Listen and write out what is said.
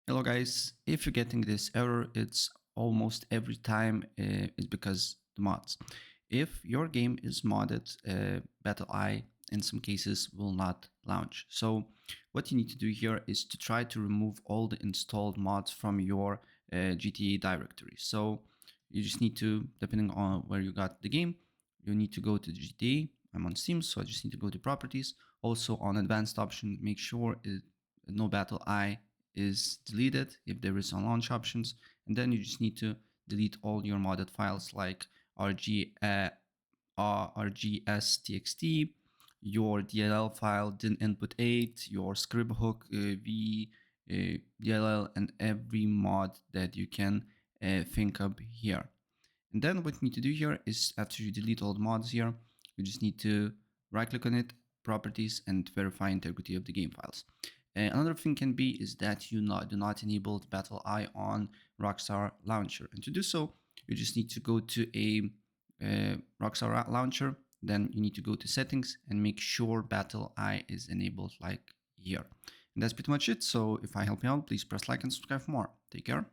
Hello guys, if you're getting this error, it's almost every time it's because the mods. If your game is modded, BattlEye in some cases will not launch. So what you need to do here is to try to remove all the installed mods from your GTA directory. So you just need to, depending on where you got the game, you need to go to GTA. I'm on Steam, so I just need to go to properties. Also on advanced option, make sure no BattlEye is deleted if there is on launch options, and then you just need to delete all your modded files like rgsTXT, your DLL file, din input 8, your script hook v DLL, and every mod that you can think of here. And then what you need to do here is, after you delete all the mods here, you just need to right click on it, properties, and verify integrity of the game files. Another thing can be is that you do not enable BattlEye on Rockstar Launcher. And to do so, you just need to go to a Rockstar Launcher, then you need to go to settings and make sure BattlEye is enabled like here. And that's pretty much it. So if I help you out, please press like and subscribe for more. Take care.